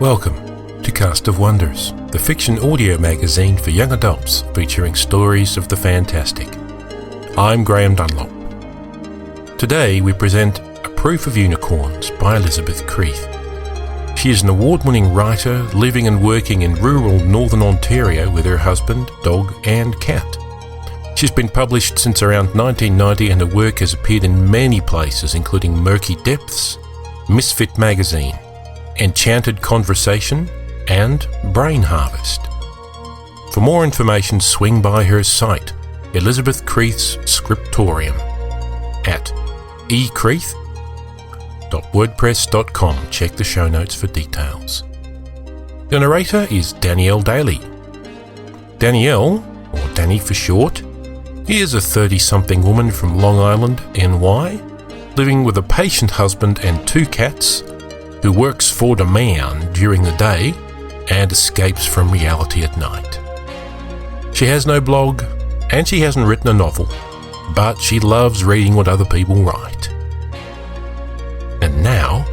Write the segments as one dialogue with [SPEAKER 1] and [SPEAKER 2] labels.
[SPEAKER 1] Welcome to Cast of Wonders, the fiction audio magazine for young adults featuring stories of the fantastic. I'm Graham Dunlop. Today we present A Proof of Unicorns by Elizabeth Creeth. She is an award-winning writer living and working in rural northern Ontario with her husband, dog and cat. She's been published since around 1990 and her work has appeared in many places including Murky Depths, Misfit Magazine, Enchanted Conversation and Brain Harvest. For more information, swing by her site, Elizabeth Creeth's Scriptorium, at ecreeth.wordpress.com. Check the show notes for details. The narrator is Danielle Daly. Danielle, or Danny for short, is a 30-something woman from Long Island, NY, living with a patient husband and two cats, who works for the man during the day and escapes from reality at night. She has no blog and she hasn't written a novel, but she loves reading what other people write. And now,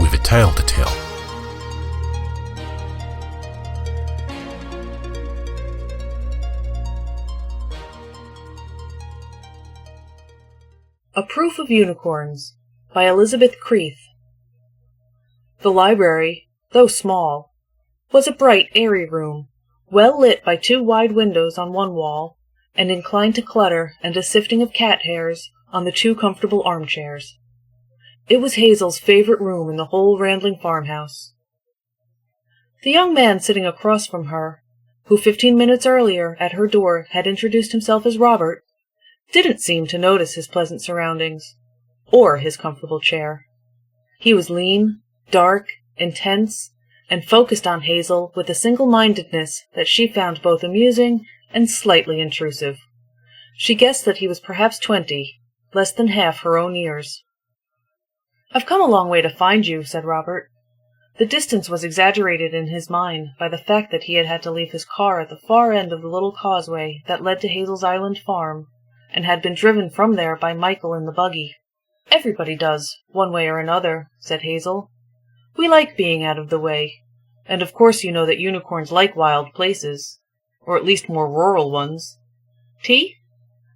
[SPEAKER 1] we've a tale to tell.
[SPEAKER 2] A Proof of Unicorns by Elizabeth Creeth. The library, though small, was a bright, airy room, well lit by two wide windows on one wall, and inclined to clutter and a sifting of cat hairs on the two comfortable armchairs. It was Hazel's favorite room in the whole rambling farmhouse. The young man sitting across from her, who 15 minutes earlier at her door had introduced himself as Robert, didn't seem to notice his pleasant surroundings, or his comfortable chair. He was lean, dark, intense, and focused on Hazel with a single-mindedness that she found both amusing and slightly intrusive. She guessed that he was perhaps 20, less than half her own years. "I've come a long way to find you," said Robert. The distance was exaggerated in his mind by the fact that he had had to leave his car at the far end of the little causeway that led to Hazel's Island farm, and had been driven from there by Michael in the buggy. "Everybody does, one way or another," said Hazel. "We like being out of the way, and of course you know that unicorns like wild places, or at least more rural ones. Tea?"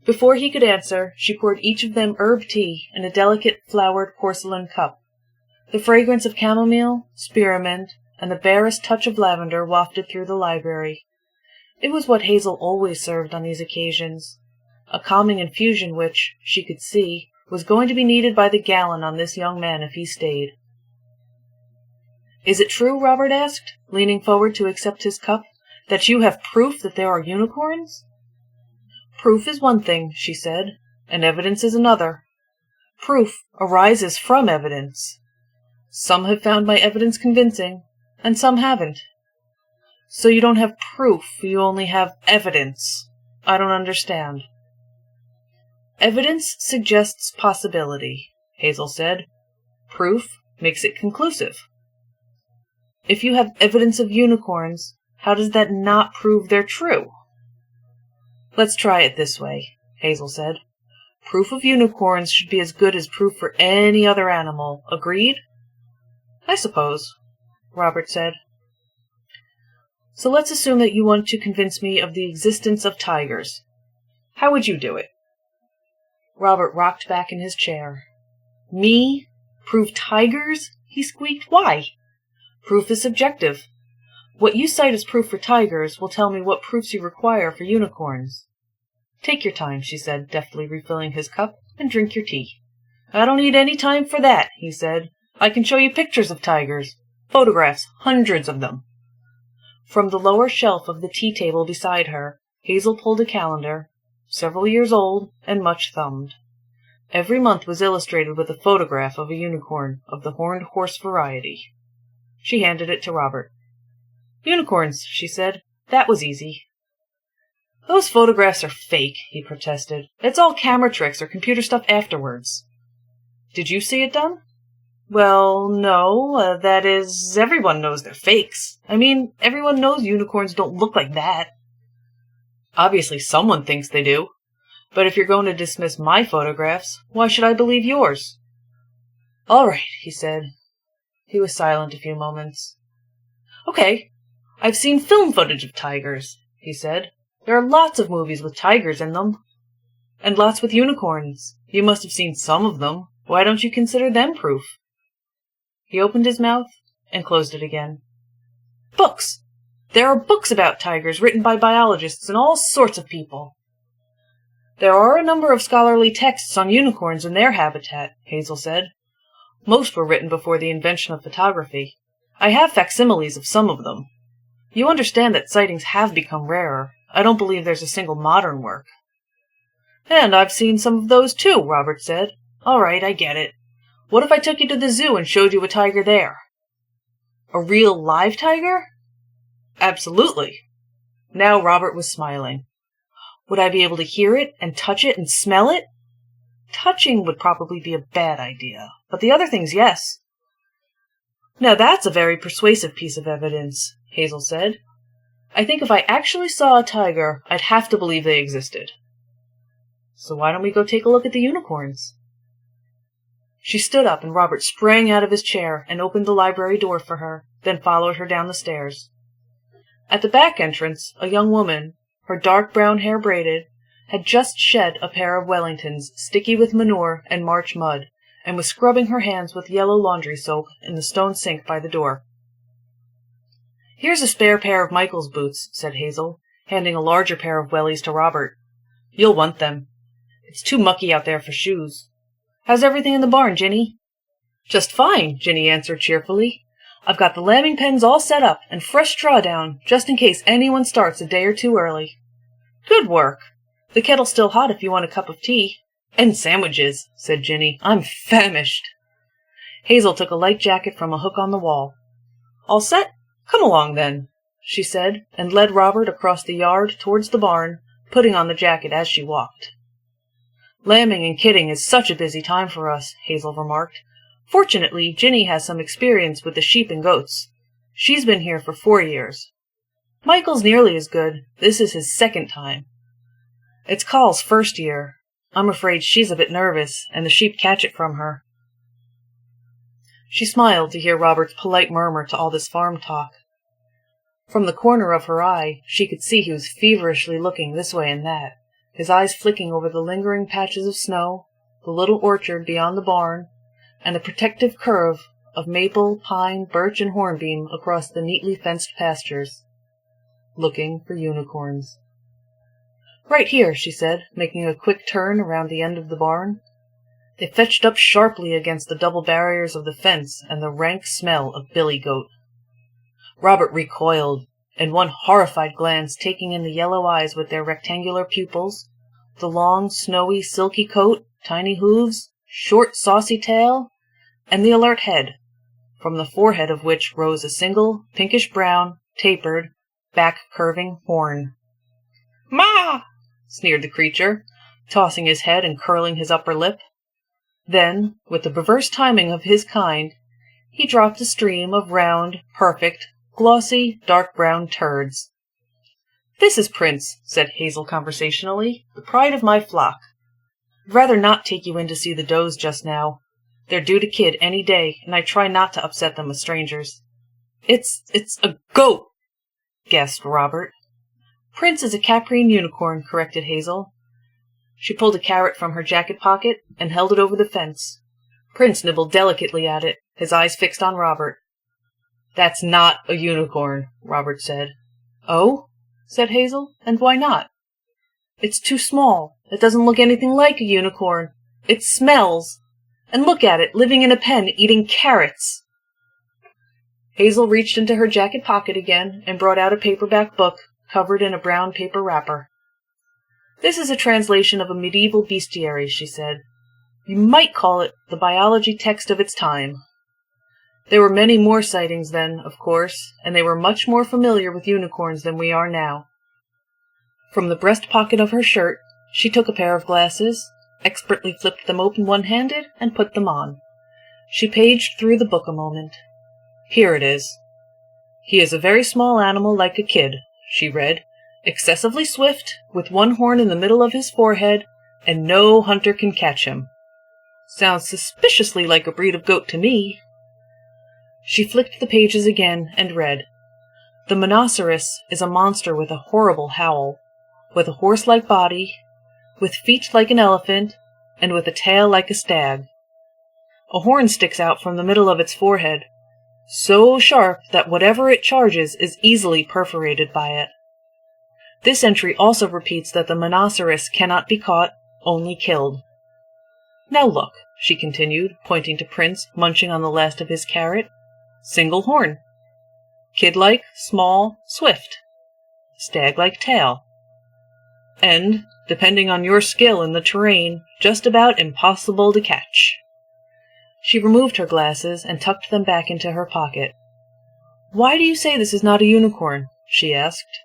[SPEAKER 2] Before he could answer, she poured each of them herb tea in a delicate flowered porcelain cup. The fragrance of chamomile, spearmint, and the barest touch of lavender wafted through the library. It was what Hazel always served on these occasions, a calming infusion which, she could see, was going to be needed by the gallon on this young man if he stayed. "Is it true," Robert asked, leaning forward to accept his cup, "that you have proof that there are unicorns?" "Proof is one thing," she said, "and evidence is another. Proof arises from evidence. Some have found my evidence convincing, and some haven't." "So you don't have proof, you only have evidence. I don't understand." "Evidence suggests possibility," Hazel said. "Proof makes it conclusive. If you have evidence of unicorns, how does that not prove they're true?" "Let's try it this way," Hazel said. "Proof of unicorns should be as good as proof for any other animal. Agreed?" "I suppose," Robert said. "So let's assume that you want to convince me of the existence of tigers. How would you do it?" Robert rocked back in his chair. "Me? Prove tigers?" he squeaked. "Why? Proof is subjective. What you cite as proof for tigers will tell me what proofs you require for unicorns." "Take your time," she said, deftly refilling his cup, "and drink your tea." "I don't need any time for that," he said. "I can show you pictures of tigers. Photographs, hundreds of them." From the lower shelf of the tea table beside her, Hazel pulled a calendar, several years old and much thumbed. Every month was illustrated with a photograph of a unicorn of the horned horse variety. She handed it to Robert. "Unicorns," she said. "That was easy." "Those photographs are fake," he protested. "It's all camera tricks or computer stuff afterwards." "Did you see it done?" "Well, no. That is, everyone knows they're fakes. I mean, everyone knows unicorns don't look like that." "Obviously someone thinks they do. But if you're going to dismiss my photographs, why should I believe yours?" "All right," he said. He was silent a few moments. Okay, I've seen film footage of tigers, he said. There are lots of movies with tigers in them. And lots with unicorns. You must have seen some of them. Why don't you consider them proof? He opened his mouth and closed it again. Books! There are books about tigers written by biologists and all sorts of people. There are a number of scholarly texts on unicorns and their habitat, Hazel said. Most were written before the invention of photography. I have facsimiles of some of them. You understand that sightings have become rarer. I don't believe there's a single modern work. And I've seen some of those too, Robert said. All right, I get it. What if I took you to the zoo and showed you a tiger there? A real live tiger? Absolutely. Now Robert was smiling. Would I be able to hear it and touch it and smell it? Touching would probably be a bad idea, but the other things, yes. Now that's a very persuasive piece of evidence, Hazel said. I think if I actually saw a tiger, I'd have to believe they existed. So why don't we go take a look at the unicorns? She stood up, and Robert sprang out of his chair and opened the library door for her, then followed her down the stairs. At the back entrance, a young woman, her dark brown hair braided, had just shed a pair of Wellingtons sticky with manure and March mud, and was scrubbing her hands with yellow laundry soap in the stone sink by the door. Here's a spare pair of Michael's boots, said Hazel, handing a larger pair of wellies to Robert. You'll want them. It's too mucky out there for shoes. How's everything in the barn, Ginny? Just fine, Ginny answered cheerfully. I've got the lambing pens all set up and fresh straw down, just in case anyone starts a day or two early. Good work. The kettle's still hot if you want a cup of tea. And sandwiches, said Ginny. I'm famished. Hazel took a light jacket from a hook on the wall. All set? Come along, then, she said, and led Robert across the yard towards the barn, putting on the jacket as she walked. Lambing and kidding is such a busy time for us, Hazel remarked. Fortunately, Ginny has some experience with the sheep and goats. She's been here for 4 years. Michael's nearly as good. This is his 2nd time. It's Coll's 1st year. I'm afraid she's a bit nervous, and the sheep catch it from her. She smiled to hear Robert's polite murmur to all this farm talk. From the corner of her eye, she could see he was feverishly looking this way and that, his eyes flicking over the lingering patches of snow, the little orchard beyond the barn, and the protective curve of maple, pine, birch, and hornbeam across the neatly fenced pastures. Looking for unicorns. Right here, she said, making a quick turn around the end of the barn. They fetched up sharply against the double barriers of the fence and the rank smell of billy goat. Robert recoiled, and one horrified glance taking in the yellow eyes with their rectangular pupils, the long, snowy, silky coat, tiny hooves, short, saucy tail, and the alert head, from the forehead of which rose a single, pinkish-brown, tapered, back-curving horn. "Ma!" sneered the creature, tossing his head and curling his upper lip. Then, with the perverse timing of his kind, he dropped a stream of round, perfect, glossy, dark brown turds. "This is Prince," said Hazel conversationally, "the pride of my flock. I'd rather not take you in to see the does just now. They're due to kid any day, and I try not to upset them with strangers." It's a goat," gasped Robert. "Prince is a Caprine unicorn," corrected Hazel. She pulled a carrot from her jacket pocket and held it over the fence. Prince nibbled delicately at it, his eyes fixed on Robert. "That's not a unicorn," Robert said. "Oh?" said Hazel. "And why not?" "It's too small. It doesn't look anything like a unicorn. It smells. And look at it, living in a pen, eating carrots." Hazel reached into her jacket pocket again and brought out a paperback book covered in a brown paper wrapper. "This is a translation of a medieval bestiary," she said. "You might call it the biology text of its time. There were many more sightings then, of course, and they were much more familiar with unicorns than we are now." From the breast pocket of her shirt, she took a pair of glasses, expertly flipped them open one-handed, and put them on. She paged through the book a moment. "Here it is. He is a very small animal like a kid," she read, "excessively swift, with one horn in the middle of his forehead, and no hunter can catch him. Sounds suspiciously like a breed of goat to me." She flicked the pages again and read, The Monoceros is a monster with a horrible howl, with a horse-like body, with feet like an elephant, and with a tail like a stag. A horn sticks out from the middle of its forehead, so sharp that whatever it charges is easily perforated by it. This entry also repeats that the Monoceros cannot be caught, only killed. Now look, she continued, pointing to Prince munching on the last of his carrot. Single horn. Kid-like, small, swift. Stag-like tail. And, depending on your skill in the terrain, just about impossible to catch. She removed her glasses and tucked them back into her pocket. Why do you say this is not a unicorn? She asked.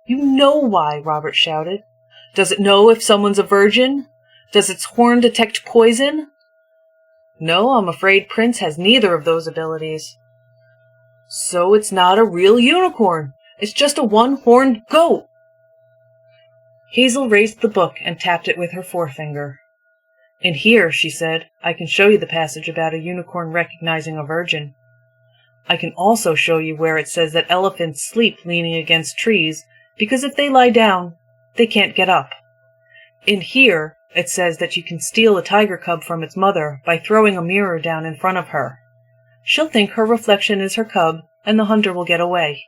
[SPEAKER 2] You know why, Robert shouted. Does it know if someone's a virgin? Does its horn detect poison? No, I'm afraid Prince has neither of those abilities. So it's not a real unicorn. It's just a one-horned goat. Hazel raised the book and tapped it with her forefinger. In here, she said, I can show you the passage about a unicorn recognizing a virgin. I can also show you where it says that elephants sleep leaning against trees, because if they lie down, they can't get up. In here, it says that you can steal a tiger cub from its mother by throwing a mirror down in front of her. She'll think her reflection is her cub, and the hunter will get away.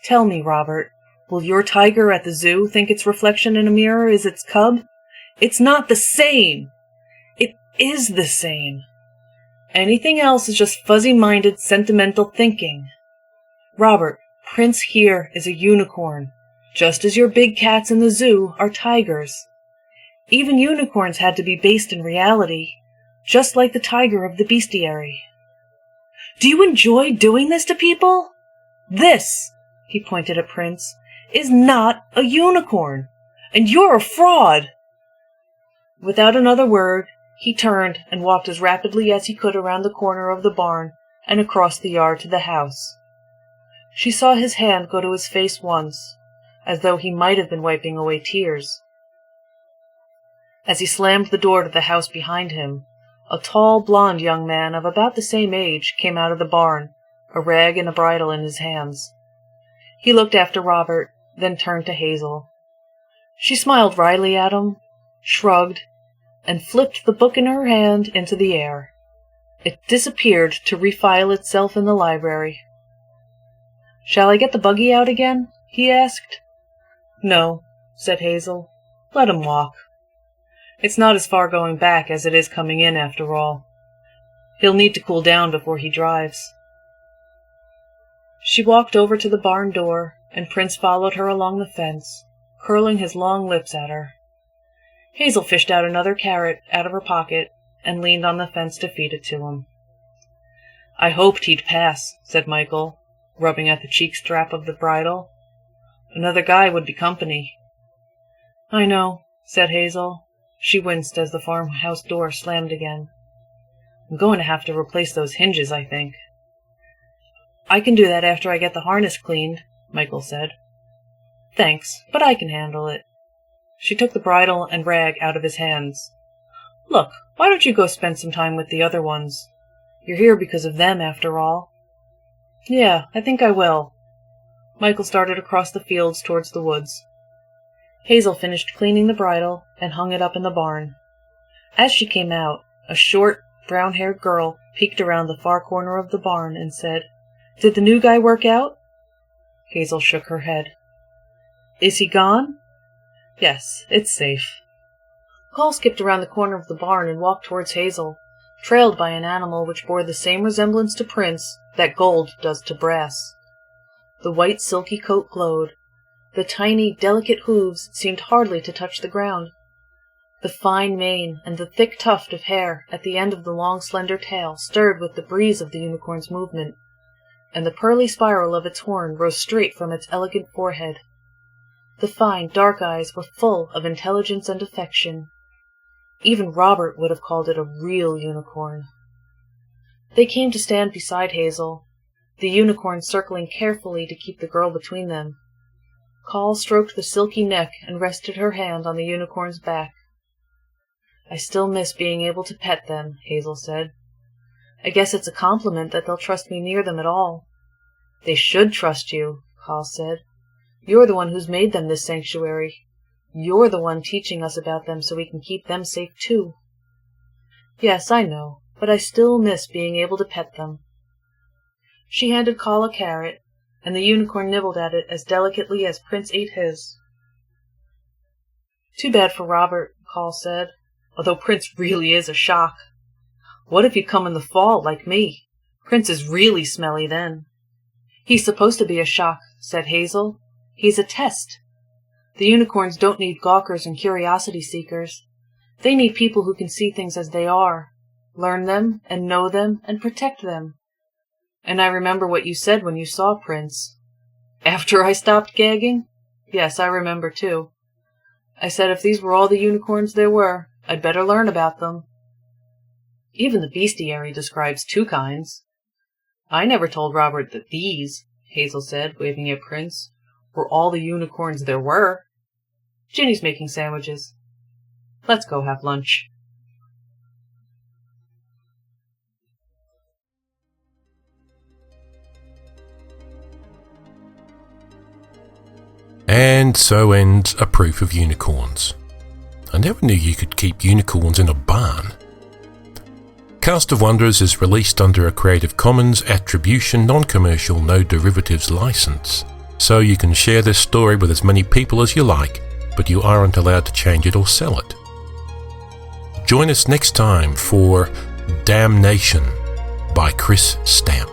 [SPEAKER 2] Tell me, Robert, will your tiger at the zoo think its reflection in a mirror is its cub? It's not the same. It is the same. Anything else is just fuzzy-minded, sentimental thinking. Robert, Prince here is a unicorn, just as your big cats in the zoo are tigers. Even unicorns had to be based in reality, just like the tiger of the bestiary. Do you enjoy doing this to people? This, he pointed at Prince, is not a unicorn, and you're a fraud. Without another word, he turned and walked as rapidly as he could around the corner of the barn and across the yard to the house. She saw his hand go to his face once, as though he might have been wiping away tears. As he slammed the door to the house behind him, a tall, blond young man of about the same age came out of the barn, a rag and a bridle in his hands. He looked after Robert, then turned to Hazel. She smiled wryly at him, shrugged, and flipped the book in her hand into the air. It disappeared to refile itself in the library. "Shall I get the buggy out again?" he asked. "No," said Hazel. "Let him walk. It's not as far going back as it is coming in, after all. He'll need to cool down before he drives." She walked over to the barn door, and Prince followed her along the fence, curling his long lips at her. Hazel fished out another carrot out of her pocket and leaned on the fence to feed it to him. "I hoped he'd pass," said Michael, rubbing at the cheek strap of the bridle. "Another guy would be company." "I know," said Hazel. She winced as the farmhouse door slammed again. "I'm going to have to replace those hinges, I think." "I can do that after I get the harness cleaned," Michael said. "Thanks, but I can handle it." She took the bridle and rag out of his hands. "Look, why don't you go spend some time with the other ones? You're here because of them, after all." "Yeah, I think I will." Michael started across the fields towards the woods. Hazel finished cleaning the bridle and hung it up in the barn. As she came out, a short, brown-haired girl peeked around the far corner of the barn and said, "Did the new guy work out?" Hazel shook her head. "Is he gone?" "Yes, it's safe." Call skipped around the corner of the barn and walked towards Hazel, trailed by an animal which bore the same resemblance to Prince that gold does to brass. The white silky coat glowed. The tiny, delicate hooves seemed hardly to touch the ground. The fine mane and the thick tuft of hair at the end of the long, slender tail stirred with the breeze of the unicorn's movement, and the pearly spiral of its horn rose straight from its elegant forehead. The fine, dark eyes were full of intelligence and affection. Even Robert would have called it a real unicorn. They came to stand beside Hazel, the unicorn circling carefully to keep the girl between them. Call stroked the silky neck and rested her hand on the unicorn's back. "I still miss being able to pet them," Hazel said. "I guess it's a compliment that they'll trust me near them at all." They should trust you, Call said. You're the one who's made them this sanctuary. You're the one teaching us about them so we can keep them safe too. Yes, I know, but I still miss being able to pet them. She handed Call a carrot, and the unicorn nibbled at it as delicately as Prince ate his. Too bad for Robert, Call said, although Prince really is a shock. What if he'd come in the fall like me? Prince is really smelly then. He's supposed to be a shock, said Hazel. He's a test. The unicorns don't need gawkers and curiosity seekers. They need people who can see things as they are, learn them and know them and protect them. And I remember what you said when you saw Prince. After I stopped gagging? Yes, I remember too. I said if these were all the unicorns there were, I'd better learn about them. Even the bestiary describes two kinds. I never told Robert that these, Hazel said, waving at Prince, were all the unicorns there were. Ginny's making sandwiches. Let's go have lunch.
[SPEAKER 1] And so ends A Proof of Unicorns. I never knew you could keep unicorns in a barn. Cast of Wonders is released under a Creative Commons Attribution Non-Commercial No Derivatives license, so you can share this story with as many people as you like, but you aren't allowed to change it or sell it. Join us next time for Damnation by Chris Stamp.